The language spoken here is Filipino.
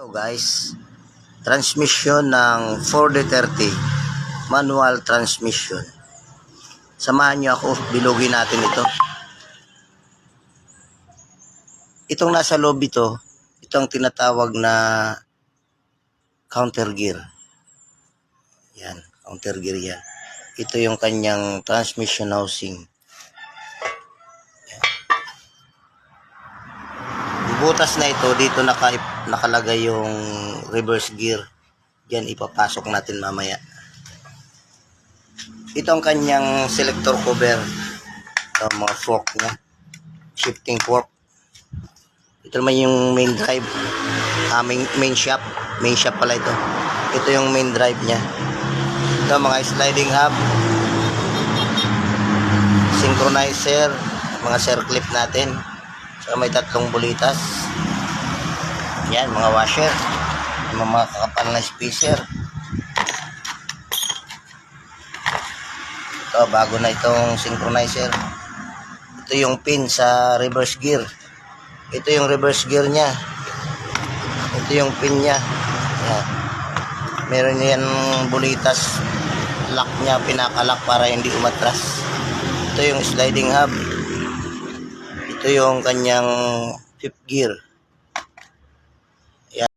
Hello guys, transmission ng 4D30 manual transmission. Samahan nyo ako, bilugin natin ito. Itong nasa loob ito ang tinatawag na counter gear. Yan, counter gear yan. Ito yung kanyang transmission housing. Butas na ito, dito nakalagay yung reverse gear. Diyan ipapasok natin mamaya. Ito ang kanyang selector cover. Ito mga fork niya. Shifting fork. Ito naman yung main drive. Main shaft. Main shaft pala ito. Ito yung main drive niya. Ito mga sliding hub. Synchronizer. Mga circlip natin. So, may tatlong bulitas. Yan, mga washer. Mga kakapal na spacer. Ito, bago na itong synchronizer. Ito yung pin sa reverse gear. Ito yung reverse gear niya. Ito yung pin niya. Yan. Meron yan bulitas. Lock niya, pinakalock para hindi umatras. Ito yung sliding hub. Ito yung kanyang fifth gear.